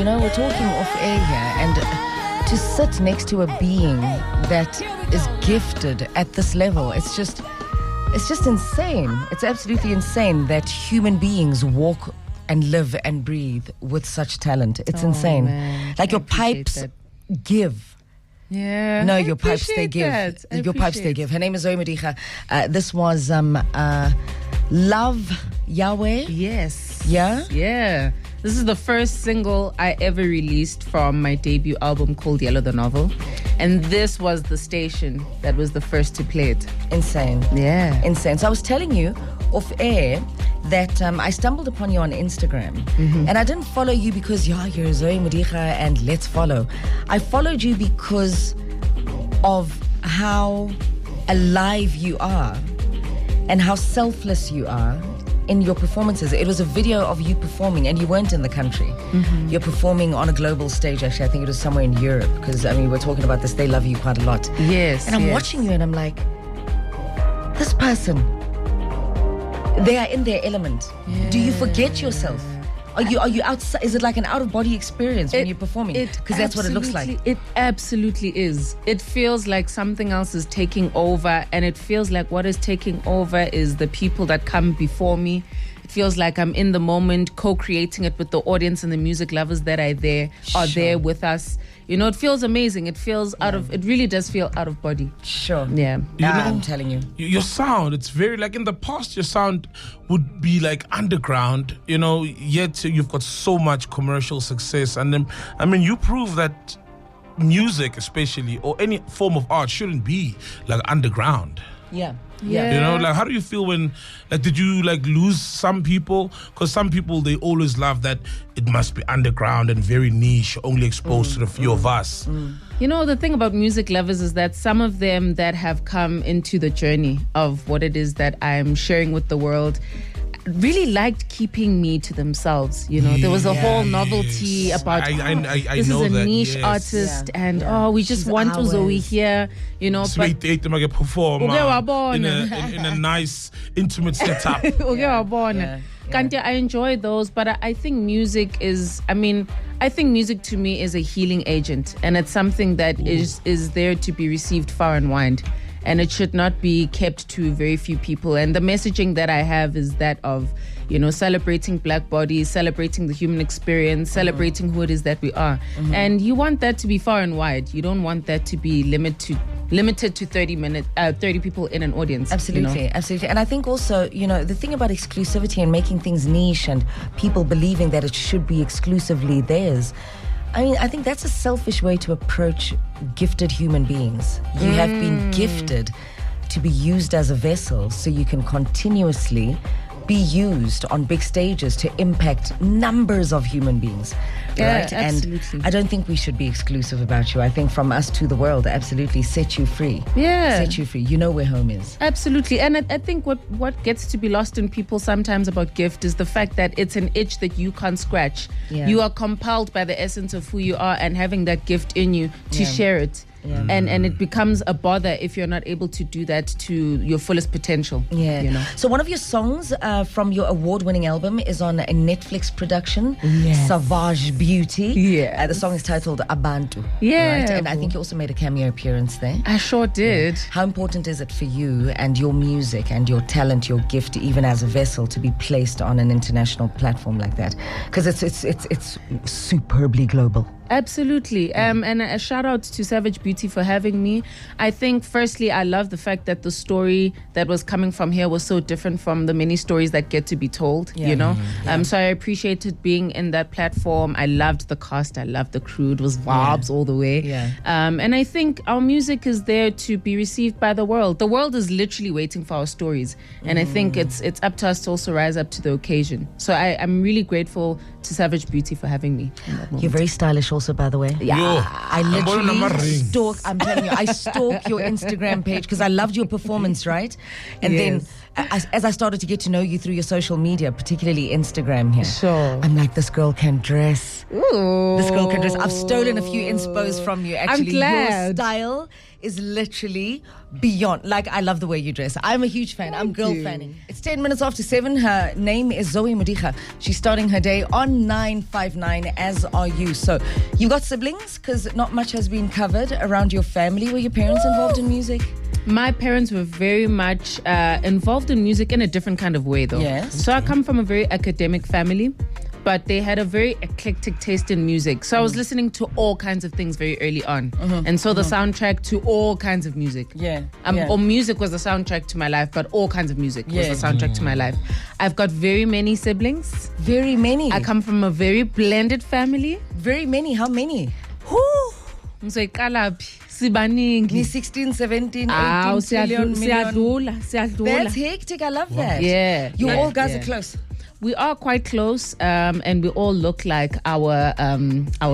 we're talking off air here, and to sit next to a being that is gifted at this level, it's just insane. It's absolutely insane that human beings walk and live and breathe with such talent. It's insane. Man. Like your pipes give. Yeah. No, your pipes they give. Your pipes they give. Her name is Zoe Modiga. This was Love Yahweh. Yes. Yeah? Yeah. This is the first single I ever released from my debut album called Yellow the Novel. And this was the station that was the first to play it. Insane. Yeah. Insane. So I was telling you off air that I stumbled upon you on Instagram. And I didn't follow you because, you're Zoe Modiga and let's follow. I followed you because of how alive you are and how selfless you are in your performances. It was a video of you performing, and you weren't in the country. You're performing on a global stage, actually. I think it was somewhere in Europe, because, we're talking about this. They love you quite a lot. Yes. And I'm watching you, and I'm like, this person, they are in their element. Yeah. Do you forget yourself? Are you outside? Is it like an out-of-body experience when you're performing? Because that's what it looks like. It absolutely is. It feels like something else is taking over, and it feels like what is taking over is the people that come before me. It feels like I'm in the moment, co-creating it with the audience and the music lovers that are there with us. It feels amazing. It feels it really does feel out of body. Sure. Yeah. I'm telling you. Your sound, it's very, like in the past, your sound would be like underground, yet you've got so much commercial success. And then, you prove that music especially, or any form of art, shouldn't be like underground. Yeah. How do you feel when, did you lose some people? Because some people, they always love that it must be underground and very niche, only exposed to the few of us. The thing about music lovers is that some of them that have come into the journey of what it is that I'm sharing with the world really liked keeping me to themselves. There was a whole novelty about this is a niche artist, and we just want Zoe here. But perform in a nice intimate setup. I enjoy those, but I think music is, I think music to me is a healing agent, and it's something that is there to be received far and wide. And it should not be kept to very few people. And the messaging that I have is that of, celebrating Black bodies, celebrating the human experience, celebrating who it is that we are. And you want that to be far and wide. You don't want that to be limited to 30 people in an audience. Absolutely. And I think also, the thing about exclusivity and making things niche and people believing that it should be exclusively theirs, I think that's a selfish way to approach gifted human beings. You have been gifted to be used as a vessel so you can continuously be used on big stages to impact numbers of human beings. Right? Absolutely. And I don't think we should be exclusive about you. I think from us to the world, absolutely set you free. Yeah. Set you free. You know where home is. Absolutely. And I think what gets to be lost in people sometimes about gift is the fact that it's an itch that you can't scratch. Yeah. You are compelled by the essence of who you are and having that gift in you to share it. Yeah. And it becomes a bother if you're not able to do that to your fullest potential. Yeah. So one of your songs from your award-winning album is on a Netflix production, Savage Beauty. Yeah. The song is titled Abantu. Yeah. Right? And I think you also made a cameo appearance there. I sure did. Yeah. How important is it for you and your music and your talent, your gift, even as a vessel, to be placed on an international platform like that? Because it's superbly global. Absolutely. And a shout out to Savage Beauty for having me. I think, firstly, I love the fact that the story that was coming from here was so different from the many stories that get to be told, So I appreciated being in that platform. I loved the cast. I loved the crew. It was vibes all the way. Yeah. And I think our music is there to be received by the world. The world is literally waiting for our stories. And I think it's up to us to also rise up to the occasion. So I'm really grateful to Savage Beauty for having me. You're very stylish also, by the way. Yeah. I literally I'm telling you, I stalk your Instagram page because I loved your performance, right? And then as I started to get to know you through your social media, particularly Instagram here, sure, I'm like, this girl can dress. Ooh. This girl can dress. I've stolen a few inspos from you, actually. I'm glad. Your style is literally beyond. Like, I love the way you dress. I'm a huge fan. I'm girl fanning. It's 10 minutes after 7. Her name is Zoe Modiga. She's starting her day on 959, as are you. So, you got siblings? Because not much has been covered around your family. Were your parents involved in music? My parents were very much involved in music in a different kind of way, though. Yes. So I come from a very academic family, but they had a very eclectic taste in music. So I was listening to all kinds of things very early on. And so the soundtrack to all kinds of music. Or music was the soundtrack to my life, but all kinds of music was the soundtrack to my life. I've got very many siblings. Very many. I come from a very blended family. Very many. How many? Sibaningi. 16, 17, 18 trillion million. That's hectic. I love that. Yeah. You all guys are close. We are quite close, and we all look like our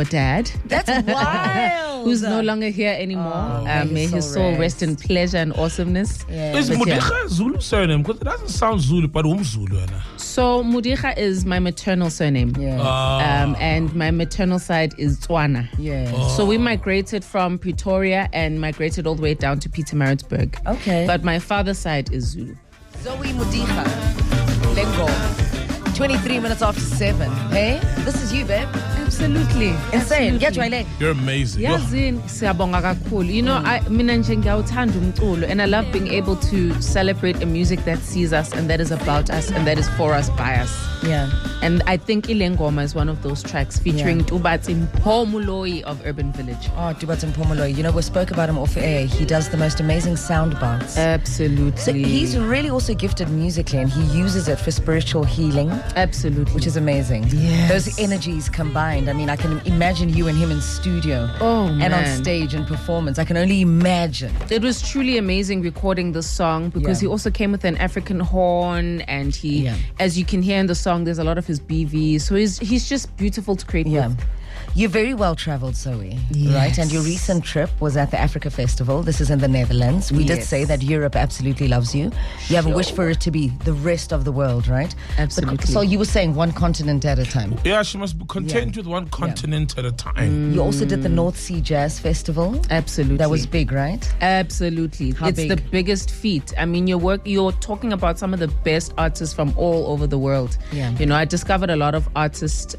dad. That's wild. Who's no longer here anymore. May his soul rest in pleasure and awesomeness. Is Modiga Zulu surname? Because it doesn't sound Zulu, but Zulu. So Modiga is my maternal surname. And my maternal side is Tswana. So we migrated from Pretoria and migrated all the way down to Pietermaritzburg. Okay. But my father's side is Zulu. Zoe Modiga. Lengo. 23 minutes after 7. Hey, this is you, babe. Absolutely. Insane. Absolutely. You're amazing. Siyabonga kakhulu. You know, mina nje ngiyawuthanda umculo, and I love being able to celebrate a music that sees us and that is about us and that is for us, by us. Yeah. And I think Ilengoma is one of those tracks featuring Tubatsi Mpomoloi of Urban Village. Oh, Tubatsi Mpomoloi. You know, we spoke about him off air. He does the most amazing sound bites. Absolutely. So he's really also gifted musically, and he uses it for spiritual healing. Absolutely. Which is amazing. Yes. Those energies combined. I mean, I can imagine you and him in studio. And on stage and performance. I can only imagine. It was truly amazing recording this song because he also came with an African horn, and he, as you can hear in the song, there's a lot of his BV. So he's just beautiful to create with. You're very well traveled, Zoe, yes. right? And your recent trip was at the Africa Festival. This is in the Netherlands. We did say that Europe absolutely loves you. You have a wish for it to be the rest of the world, right? Absolutely. So you were saying one continent at a time. Yeah, she must be content with one continent at a time. You also did the North Sea Jazz Festival. Absolutely. That was big, right? Absolutely. How it's big? The biggest feat. I mean, you're talking about some of the best artists from all over the world. Yeah. You know, I discovered a lot of artists,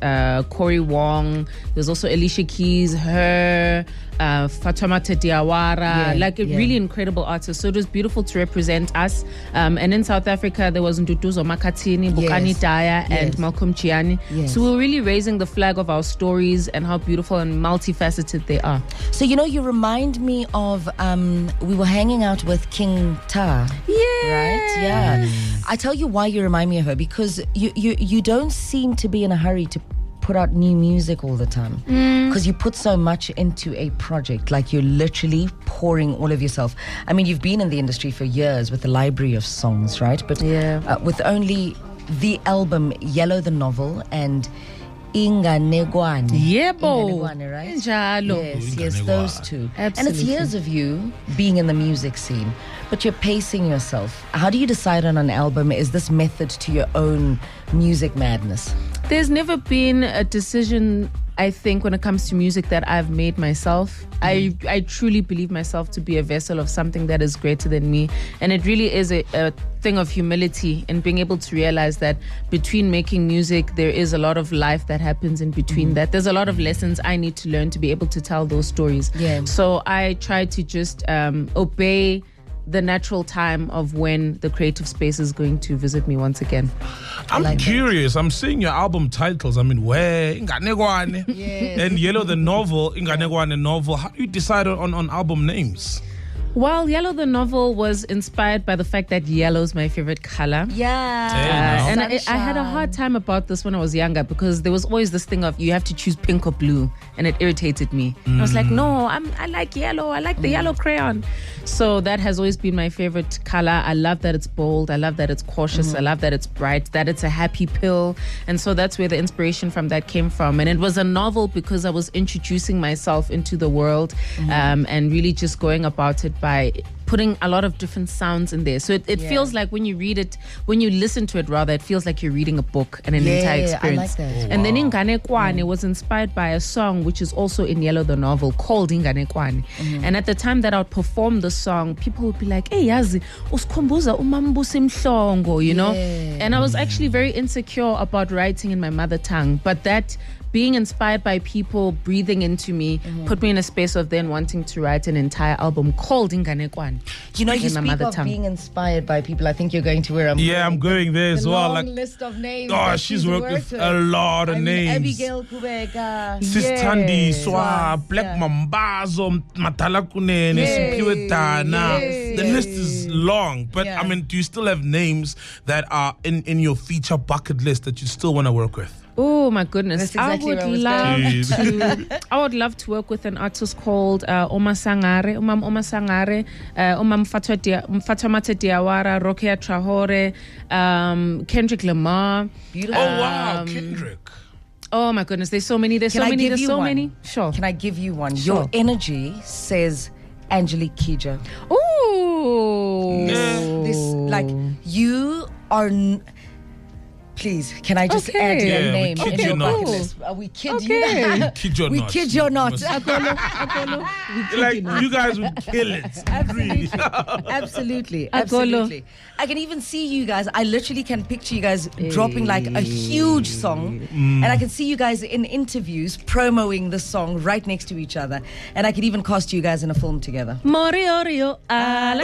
Corey Wong. There's also Alicia Keys, her, Fatoumata Diawara, really incredible artists. So it was beautiful to represent us. And in South Africa, there was Nduduzo Makhathini, Bukani Daya, and Malcolm Chiani. So we were really raising the flag of our stories and how beautiful and multifaceted they are. So, you know, you remind me of, we were hanging out with King Ta. Right? Yeah. I tell you why you remind me of her, because you don't seem to be in a hurry to put out new music all the time, because you put so much into a project. Like, you're literally pouring all of yourself. I mean, you've been in the industry for years with the library of songs, right? But with only the album Yellow the Novel and Inganegwane. Inganegwane, right? Yes, those two. Absolutely. And it's years of you being in the music scene, but you're pacing yourself. How do you decide on an album? Is this method to your own music madness? There's never been a decision, I think, when it comes to music that I've made myself. I truly believe myself to be a vessel of something that is greater than me. And it really is a thing of humility and being able to realize that between making music, there is a lot of life that happens in between that. There's a lot of lessons I need to learn to be able to tell those stories. So I try to just obey the natural time of when the creative space is going to visit me once again. I'm curious. I'm seeing your album titles. I mean, where Inganegwane and Yellow the Novel, Inganegwane novel. How do you decide on album names? Well, Yellow the Novel was inspired by the fact that yellow is my favorite color. And I had a hard time about this when I was younger, because there was always this thing of you have to choose pink or blue, and it irritated me. I was like, no, I like yellow. I like the yellow crayon. So that has always been my favorite color. I love that it's bold. I love that it's cautious. I love that it's bright, that it's a happy pill. And so that's where the inspiration from that came from. And it was a novel because I was introducing myself into the world and really just going about it by putting a lot of different sounds in there. So it feels like when you read it, when you listen to it rather, it feels like you're reading a book and an entire experience. I like that. And then Inganekwane was inspired by a song which is also in Yellow the novel called Inganekwane. And at the time that I would perform the song, people would be like, hey, yazi, usikhumbuza umambusi mhlongo, you know? And I was actually very insecure about writing in my mother tongue. But that being inspired by people breathing into me put me in a space of then wanting to write an entire album called Inganekwane. You know, you speak of being inspired by people. I think you're going to where I'm going there as well. Long list of names. Oh, she's worked with a lot of names. Abigail Kubeka. Sis Thandi Swa, Black Mambazo, Matala Kunene, Sipiwe Dana. The list is long. But I mean, do you still have names that are in your feature bucket list that you still want to work with? Oh my goodness! That's exactly I would love to work with an artist called Oma Sangare, Omam Fatamata Diawara, Rokia Traore, Kendrick Lamar. Beautiful. Oh wow, Kendrick. Oh my goodness! There's so many. There's so many. Sure. Can I give you one? Sure. Your energy says Angelique Kidjo. Ooh. This like you are. Please, can I just add your name in your bucket list? We kid you not. We kid you We not. kid you not. You guys would kill it. Absolutely. I can even see you guys. I literally can picture you guys dropping like a huge song, and I can see you guys in interviews promoting the song right next to each other, and I could even cast you guys in a film together. Moriorio, I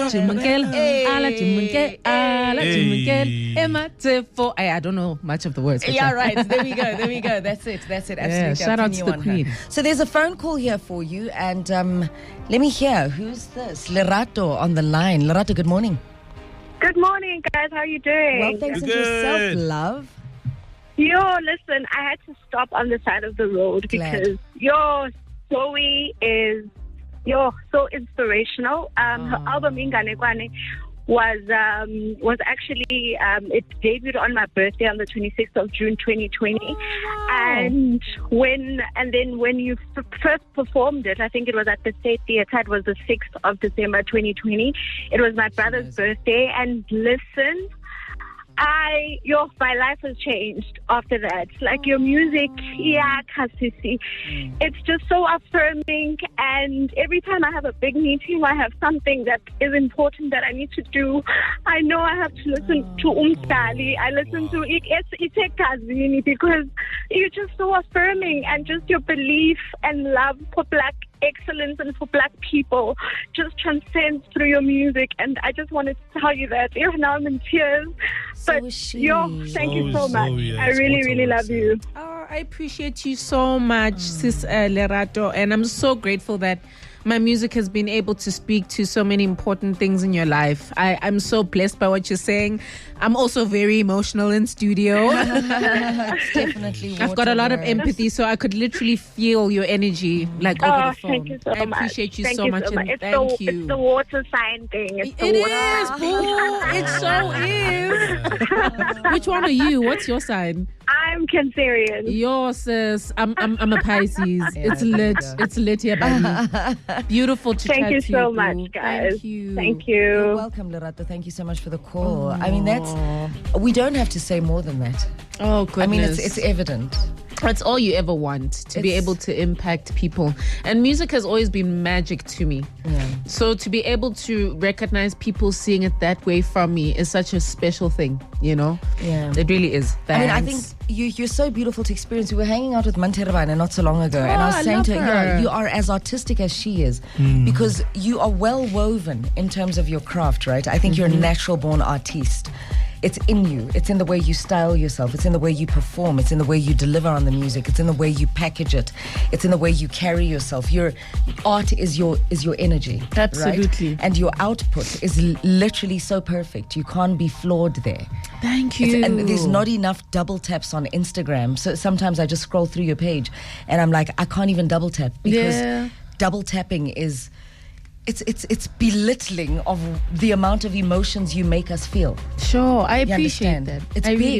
don't know much of the words. Yeah, right. There we go. That's it. Absolutely. Shout out to the queen. So there's a phone call here for you, and let me hear. Who's this? Lerato on the line. Lerato, good morning. Good morning, guys. How are you doing? Well, thanks, and yourself, love. Listen, I had to stop on the side of the road because Zoe is so inspirational. Her album Inganekwane was actually it debuted on my birthday on the 26th of June 2020. And then when you first performed it, I think it was at the State Theatre. It was the 6th of December 2020. It was my brother's birthday, and listen, my life has changed after that. Like your music, Kasisi. It's just so affirming, and every time I have a big meeting, I have something that is important that I need to do. I know I have to listen to Umdali. I listen to Itekazini because you're just so affirming, and just your belief and love for Black excellence and for Black people just transcends through your music. And I just wanted to tell you that. Now I'm in tears. But thank you so much. I really, really love you. Oh, I appreciate you so much, Sis Lerato, and I'm so grateful that my music has been able to speak to so many important things in your life. I'm so blessed by what you're saying. I'm also very emotional in studio. It's definitely I've got a lot of empathy, so I could literally feel your energy like over the phone. Thank you so much. I appreciate you thank so you much. So much. And thank you. It's the water sign thing. It is, boo. It so is. Which one are you? What's your sign? I'm Cancerian. Yours, sis. I'm a Pisces. It's lit. It's lit here by me. Beautiful to chat to you. Thank you so much, guys. Thank you. Thank you. You're welcome, Lerato. Thank you so much for the call. I mean, we don't have to say more than that. Oh, goodness. I mean, it's evident. That's all you ever want, to be able to impact people. And music has always been magic to me. Yeah. So to be able to recognize people seeing it that way from me is such a special thing, you know? Yeah. It really is. Thanks. I mean, I think you're so beautiful to experience. We were hanging out with Manterebana not so long ago, and I was saying to her, you are as artistic as she is because you are well woven in terms of your craft, right? I think you're a natural born artiste. It's in you. It's in the way you style yourself. It's in the way you perform. It's in the way you deliver on the music. It's in the way you package it. It's in the way you carry yourself. Your art is your energy. Absolutely. Right? And your output is literally so perfect. You can't be flawed there. Thank you. And there's not enough double taps on Instagram. So sometimes I just scroll through your page and I'm like, I can't even double tap because double tapping is... It's belittling of the amount of emotions you make us feel. Sure, I appreciate that. I really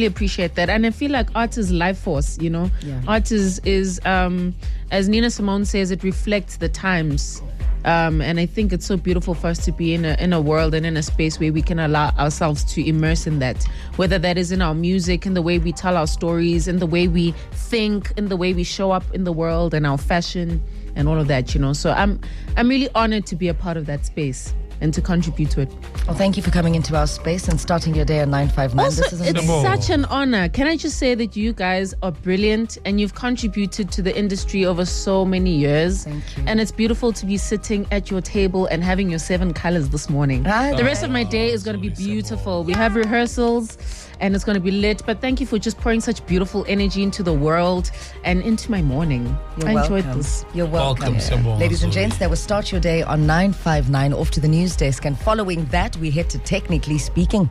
appreciate that. And I feel like art is life force, you know? Yeah. Art is as Nina Simone says, it reflects the times And I think it's so beautiful for us to be in a world and in a space where we can allow ourselves to immerse in that, whether that is in our music, in the way we tell our stories, in the way we think, in the way we show up in the world, and our fashion and all of that, you know. So I'm really honored to be a part of that space and to contribute to it. Well, thank you for coming into our space and starting your day at 959. Also, This is it's amazing. such an honor. Can I just say that you guys are brilliant and you've contributed to the industry over so many years. Thank you. And it's beautiful to be sitting at your table and having your 7 colors this morning. The rest of my day is going to be beautiful. We have rehearsals and it's going to be lit. But thank you for just pouring such beautiful energy into the world and into my morning. You're I welcome. enjoyed this. You're welcome. Welcome, Ladies and Zoe. gents, that will start your day on 959 off to the news desk. And following that, we head to Technically Speaking.